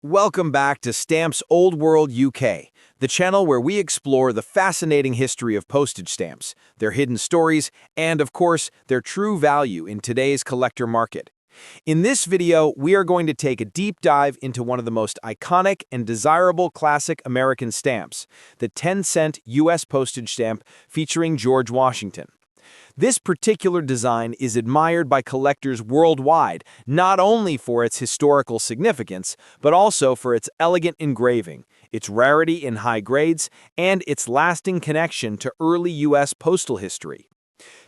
Welcome back to Stamps Old World UK, the channel where we explore the fascinating history of postage stamps, their hidden stories, and of course, their true value in today's collector market. In this video, we are going to take a deep dive into one of the most iconic and desirable classic American stamps, the 10-cent U.S. postage stamp featuring George Washington. This particular design is admired by collectors worldwide, not only for its historical significance, but also for its elegant engraving, its rarity in high grades, and its lasting connection to early U.S. postal history.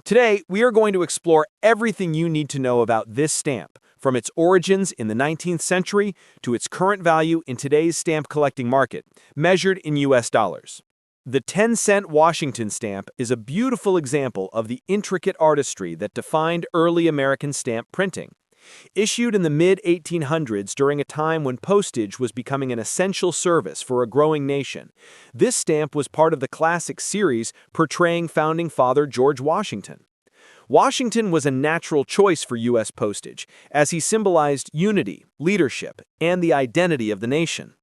Today, we are going to explore everything you need to know about this stamp, from its origins in the 19th century to its current value in today's stamp collecting market, measured in U.S. dollars. The 10-cent Washington stamp is a beautiful example of the intricate artistry that defined early American stamp printing. Issued in the mid-1800s during a time when postage was becoming an essential service for a growing nation, this stamp was part of the classic series portraying founding father George Washington. Washington was a natural choice for U.S. postage, as he symbolized unity, leadership, and the identity of the nation.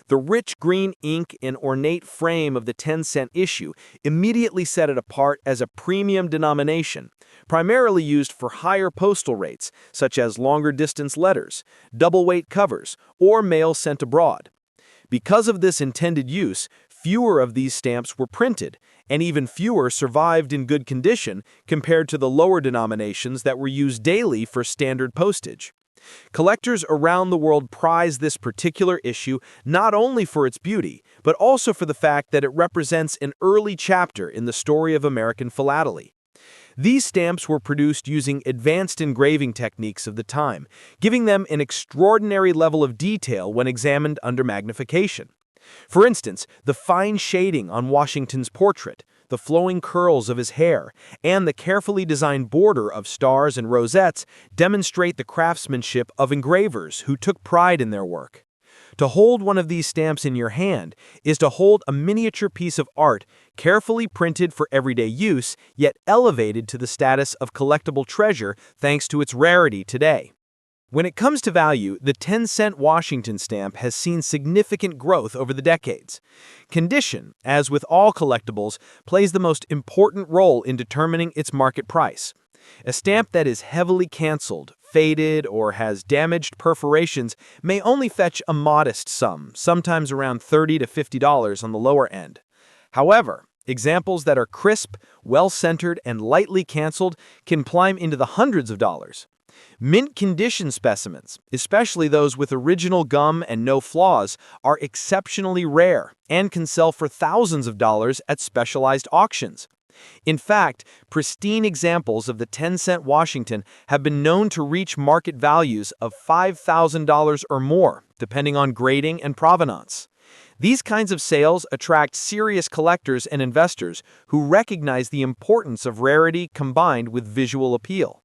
The rich green ink and ornate frame of the 10-cent issue immediately set it apart as a premium denomination, primarily used for higher postal rates, such as longer-distance letters, double-weight covers, or mail sent abroad. Because of this intended use, fewer of these stamps were printed, and even fewer survived in good condition compared to the lower denominations that were used daily for standard postage. Collectors around the world prize this particular issue not only for its beauty, but also for the fact that it represents an early chapter in the story of American philately. These stamps were produced using advanced engraving techniques of the time, giving them an extraordinary level of detail when examined under magnification. For instance, the fine shading on Washington's portrait, the flowing curls of his hair, and the carefully designed border of stars and rosettes demonstrate the craftsmanship of engravers who took pride in their work. To hold one of these stamps in your hand is to hold a miniature piece of art carefully printed for everyday use, yet elevated to the status of collectible treasure thanks to its rarity today. When it comes to value, the 10-cent Washington stamp has seen significant growth over the decades. Condition, as with all collectibles, plays the most important role in determining its market price. A stamp that is heavily canceled, faded, or has damaged perforations may only fetch a modest sum, sometimes around $30 to $50 on the lower end. However, examples that are crisp, well-centered, and lightly canceled can climb into the hundreds of dollars. Mint condition specimens, especially those with original gum and no flaws, are exceptionally rare and can sell for thousands of dollars at specialized auctions. In fact, pristine examples of the 10-cent Washington have been known to reach market values of $5,000 or more, depending on grading and provenance. These kinds of sales attract serious collectors and investors who recognize the importance of rarity combined with visual appeal.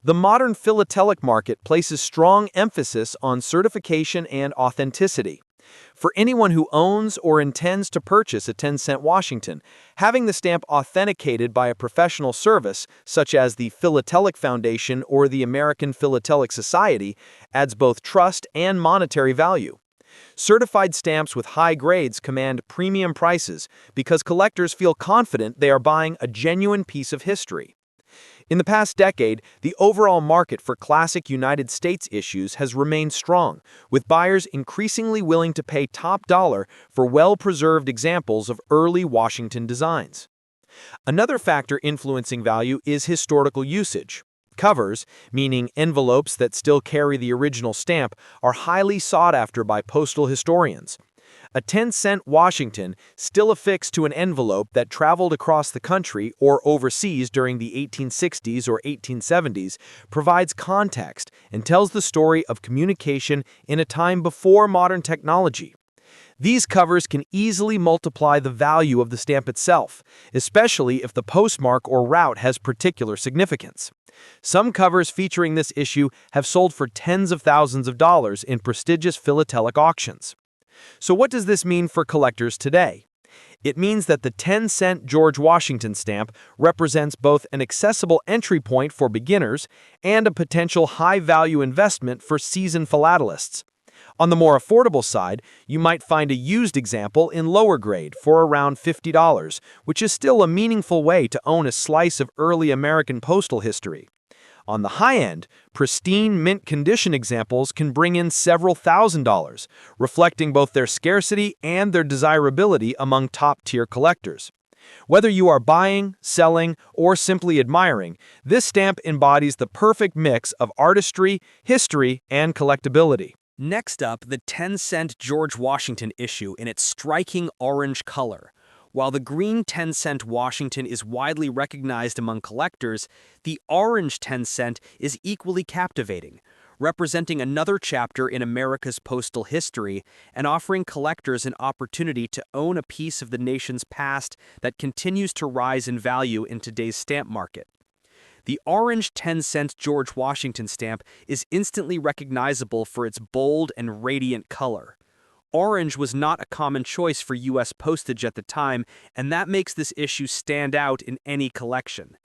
The modern philatelic market places strong emphasis on certification and authenticity. For anyone who owns or intends to purchase a 10-cent Washington, having the stamp authenticated by a professional service, such as the Philatelic Foundation or the American Philatelic Society, adds both trust and monetary value. Certified stamps with high grades command premium prices because collectors feel confident they are buying a genuine piece of history. In the past decade, the overall market for classic United States issues has remained strong, with buyers increasingly willing to pay top dollar for well-preserved examples of early Washington designs. Another factor influencing value is historical usage. Covers, meaning envelopes that still carry the original stamp, are highly sought after by postal historians. A 10-cent Washington, still affixed to an envelope that traveled across the country or overseas during the 1860s or 1870s, provides context and tells the story of communication in a time before modern technology. These covers can easily multiply the value of the stamp itself, especially if the postmark or route has particular significance. Some covers featuring this issue have sold for tens of thousands of dollars in prestigious philatelic auctions. So what does this mean for collectors today? It means that the 10-cent George Washington stamp represents both an accessible entry point for beginners and a potential high-value investment for seasoned philatelists. On the more affordable side, you might find a used example in lower grade for around $50, which is still a meaningful way to own a slice of early American postal history. On the high end, pristine mint condition examples can bring in several $1,000s, reflecting both their scarcity and their desirability among top-tier collectors. Whether you are buying, selling, or simply admiring, this stamp embodies the perfect mix of artistry, history, and collectability. Next up, the 10-cent George Washington issue in its striking orange color. While the green 10-cent Washington is widely recognized among collectors, the orange 10-cent is equally captivating, representing another chapter in America's postal history and offering collectors an opportunity to own a piece of the nation's past that continues to rise in value in today's stamp market. The orange 10-cent George Washington stamp is instantly recognizable for its bold and radiant color. Orange was not a common choice for U.S. postage at the time, and that makes this issue stand out in any collection.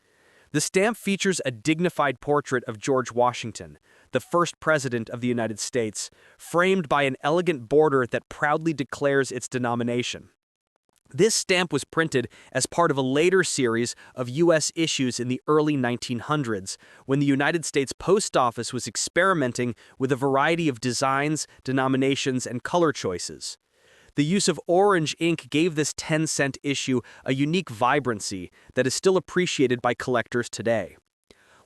The stamp features a dignified portrait of George Washington, the first president of the United States, framed by an elegant border that proudly declares its denomination. This stamp was printed as part of a later series of U.S. issues in the early 1900s, when the United States Post Office was experimenting with a variety of designs, denominations, and color choices. The use of orange ink gave this 10-cent issue a unique vibrancy that is still appreciated by collectors today.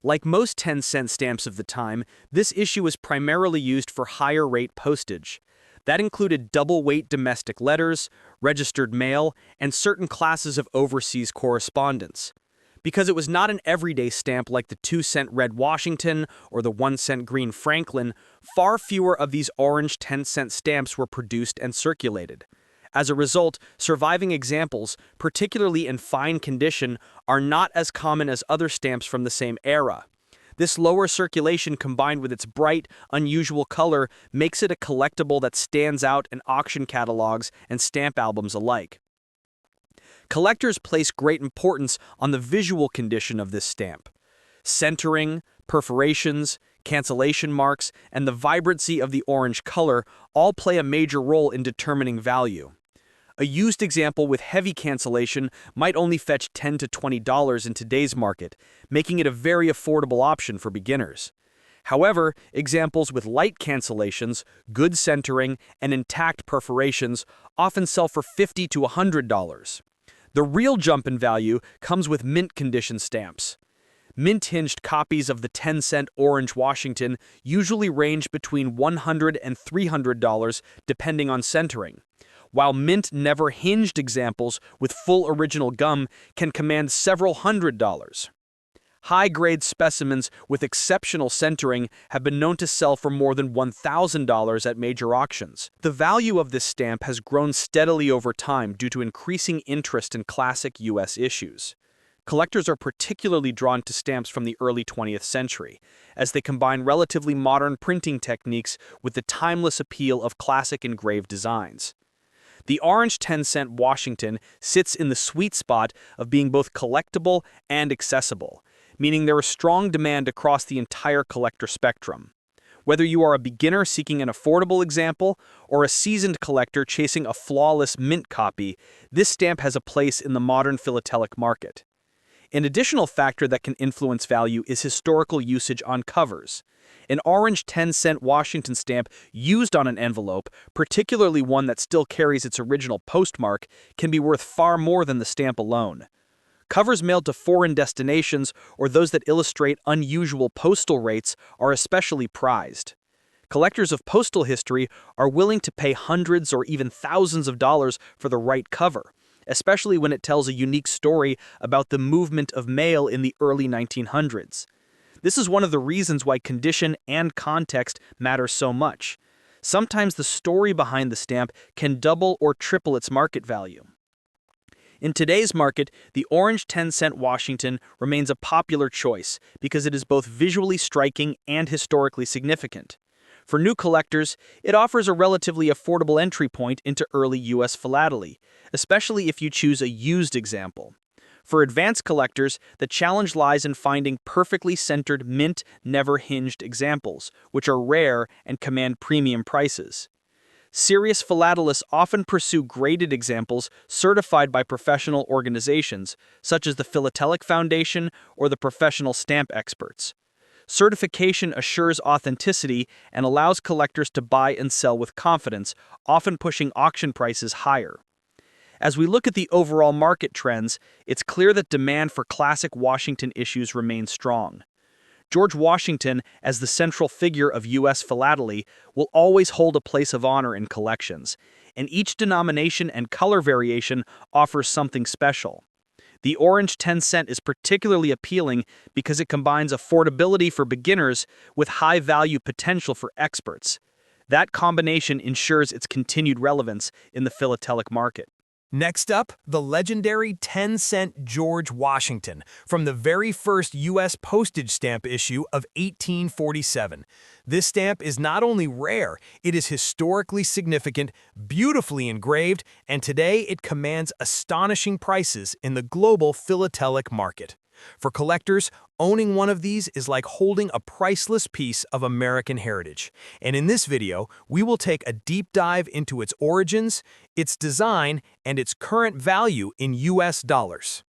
Like most 10-cent stamps of the time, this issue was primarily used for higher-rate postage. That included double-weight domestic letters, registered mail, and certain classes of overseas correspondence. Because it was not an everyday stamp like the 2-cent red Washington or the 1-cent green Franklin, far fewer of these orange 10-cent stamps were produced and circulated. As a result, surviving examples, particularly in fine condition, are not as common as other stamps from the same era. This lower circulation combined with its bright, unusual color makes it a collectible that stands out in auction catalogs and stamp albums alike. Collectors place great importance on the visual condition of this stamp. Centering, perforations, cancellation marks, and the vibrancy of the orange color all play a major role in determining value. A used example with heavy cancellation might only fetch $10 to $20 in today's market, making it a very affordable option for beginners. However, examples with light cancellations, good centering, and intact perforations often sell for $50 to $100. The real jump in value comes with mint condition stamps. Mint-hinged copies of the 10-cent orange Washington usually range between $100 and $300 depending on centering, while mint never-hinged examples with full original gum can command several $100s. High-grade specimens with exceptional centering have been known to sell for more than $1,000 at major auctions. The value of this stamp has grown steadily over time due to increasing interest in classic U.S. issues. Collectors are particularly drawn to stamps from the early 20th century, as they combine relatively modern printing techniques with the timeless appeal of classic engraved designs. The orange 10-cent Washington sits in the sweet spot of being both collectible and accessible, meaning there is strong demand across the entire collector spectrum. Whether you are a beginner seeking an affordable example or a seasoned collector chasing a flawless mint copy, this stamp has a place in the modern philatelic market. An additional factor that can influence value is historical usage on covers. An orange 10-cent Washington stamp used on an envelope, particularly one that still carries its original postmark, can be worth far more than the stamp alone. Covers mailed to foreign destinations or those that illustrate unusual postal rates are especially prized. Collectors of postal history are willing to pay hundreds or even thousands of dollars for the right cover, especially when it tells a unique story about the movement of mail in the early 1900s. This is one of the reasons why condition and context matter so much. Sometimes the story behind the stamp can double or triple its market value. In today's market, the orange 10-cent Washington remains a popular choice because it is both visually striking and historically significant. For new collectors, it offers a relatively affordable entry point into early U.S. philately, especially if you choose a used example. For advanced collectors, the challenge lies in finding perfectly centered mint, never-hinged examples, which are rare and command premium prices. Serious philatelists often pursue graded examples certified by professional organizations, such as the Philatelic Foundation or the Professional Stamp Experts. Certification assures authenticity and allows collectors to buy and sell with confidence, often pushing auction prices higher. As we look at the overall market trends, it's clear that demand for classic Washington issues remains strong. George Washington, as the central figure of U.S. philately, will always hold a place of honor in collections, and each denomination and color variation offers something special. The orange 10-cent is particularly appealing because it combines affordability for beginners with high-value potential for experts. That combination ensures its continued relevance in the philatelic market. Next up, the legendary 10-cent George Washington from the very first U.S. postage stamp issue of 1847. This stamp is not only rare, it is historically significant, beautifully engraved, and today it commands astonishing prices in the global philatelic market. For collectors, owning one of these is like holding a priceless piece of American heritage. And in this video, we will take a deep dive into its origins, its design, and its current value in US dollars.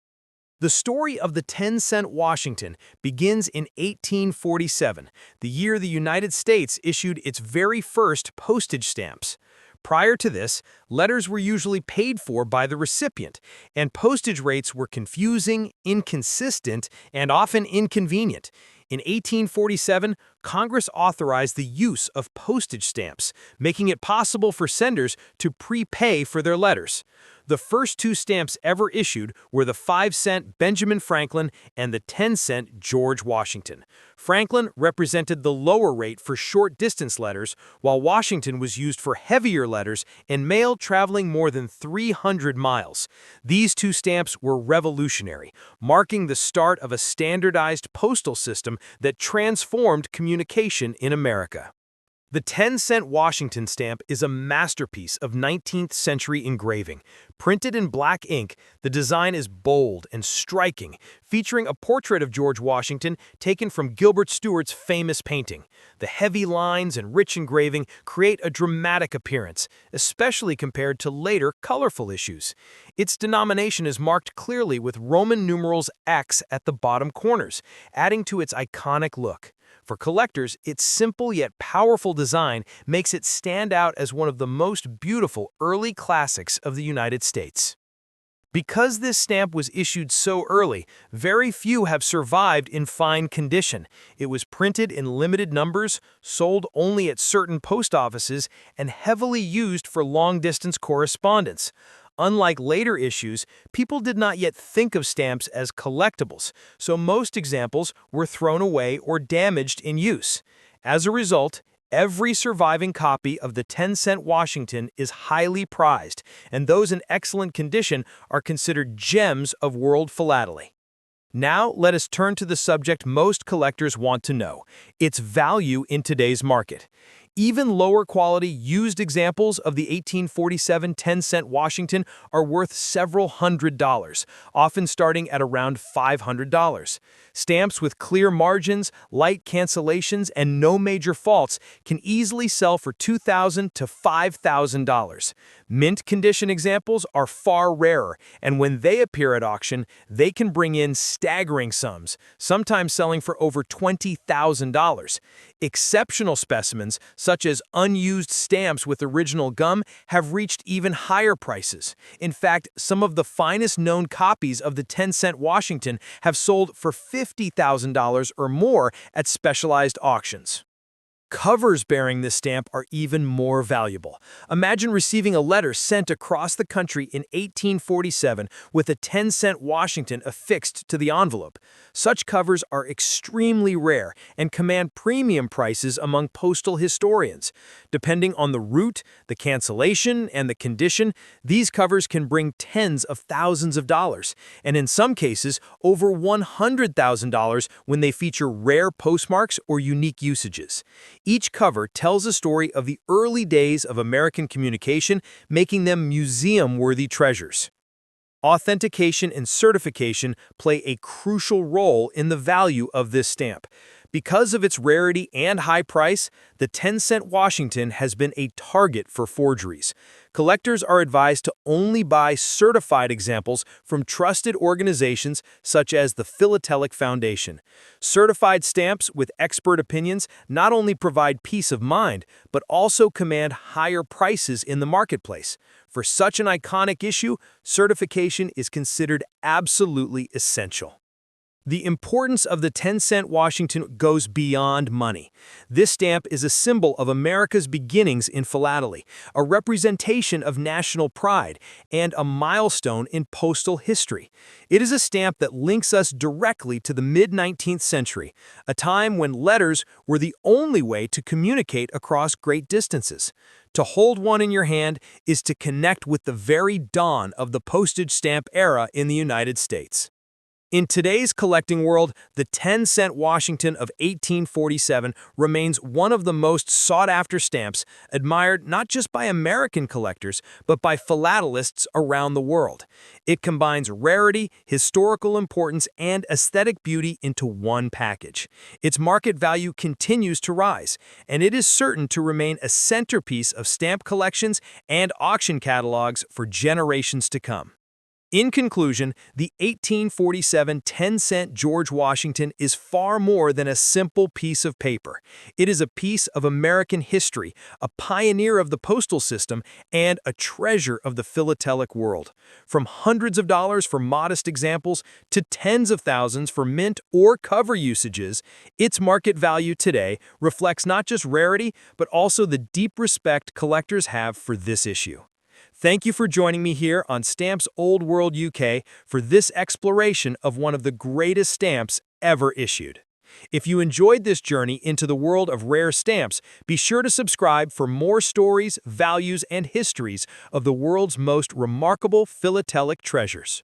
The story of the 10-cent Washington begins in 1847, the year the United States issued its very first postage stamps. Prior to this, letters were usually paid for by the recipient, and postage rates were confusing, inconsistent, and often inconvenient. In 1847, Congress authorized the use of postage stamps, making it possible for senders to prepay for their letters. The first two stamps ever issued were the 5-cent Benjamin Franklin and the 10-cent George Washington. Franklin represented the lower rate for short-distance letters, while Washington was used for heavier letters and mail traveling more than 300 miles. These two stamps were revolutionary, marking the start of a standardized postal system that transformed communication in America. The 10-cent Washington stamp is a masterpiece of 19th-century engraving. Printed in black ink, the design is bold and striking, featuring a portrait of George Washington taken from Gilbert Stuart's famous painting. The heavy lines and rich engraving create a dramatic appearance, especially compared to later colorful issues. Its denomination is marked clearly with Roman numerals X at the bottom corners, adding to its iconic look. For collectors, its simple yet powerful design makes it stand out as one of the most beautiful early classics of the United States. Because this stamp was issued so early, very few have survived in fine condition. It was printed in limited numbers, sold only at certain post offices, and heavily used for long-distance correspondence. Unlike later issues, people did not yet think of stamps as collectibles, so most examples were thrown away or damaged in use. As a result, every surviving copy of the 10-cent Washington is highly prized, and those in excellent condition are considered gems of world philately. Now, let us turn to the subject most collectors want to know: its value in today's market. Even lower-quality, used examples of the 1847 10-cent Washington are worth several $100s, often starting at around $500. Stamps with clear margins, light cancellations, and no major faults can easily sell for $2,000 to $5,000. Mint condition examples are far rarer, and when they appear at auction, they can bring in staggering sums, sometimes selling for over $20,000. Exceptional specimens, such as unused stamps with original gum, have reached even higher prices. In fact, some of the finest known copies of the 10-cent Washington have sold for $50,000 or more at specialized auctions. Covers bearing this stamp are even more valuable. Imagine receiving a letter sent across the country in 1847 with a 10-cent Washington affixed to the envelope. Such covers are extremely rare and command premium prices among postal historians. Depending on the route, the cancellation, and the condition, these covers can bring tens of thousands of dollars, and in some cases, over $100,000 when they feature rare postmarks or unique usages. Each cover tells a story of the early days of American communication, making them museum-worthy treasures. Authentication and certification play a crucial role in the value of this stamp. Because of its rarity and high price, the 10-cent Washington has been a target for forgeries. Collectors are advised to only buy certified examples from trusted organizations such as the Philatelic Foundation. Certified stamps with expert opinions not only provide peace of mind, but also command higher prices in the marketplace. For such an iconic issue, certification is considered absolutely essential. The importance of the 10-cent Washington goes beyond money. This stamp is a symbol of America's beginnings in philately, a representation of national pride, and a milestone in postal history. It is a stamp that links us directly to the mid-19th century, a time when letters were the only way to communicate across great distances. To hold one in your hand is to connect with the very dawn of the postage stamp era in the United States. In today's collecting world, the 10-cent Washington of 1847 remains one of the most sought-after stamps, admired not just by American collectors, but by philatelists around the world. It combines rarity, historical importance, and aesthetic beauty into one package. Its market value continues to rise, and it is certain to remain a centerpiece of stamp collections and auction catalogs for generations to come. In conclusion, the 1847 10-cent George Washington is far more than a simple piece of paper. It is a piece of American history, a pioneer of the postal system, and a treasure of the philatelic world. From hundreds of dollars for modest examples to tens of thousands for mint or cover usages, its market value today reflects not just rarity, but also the deep respect collectors have for this issue. Thank you for joining me here on Stamps Old World UK for this exploration of one of the greatest stamps ever issued. If you enjoyed this journey into the world of rare stamps, be sure to subscribe for more stories, values, and histories of the world's most remarkable philatelic treasures.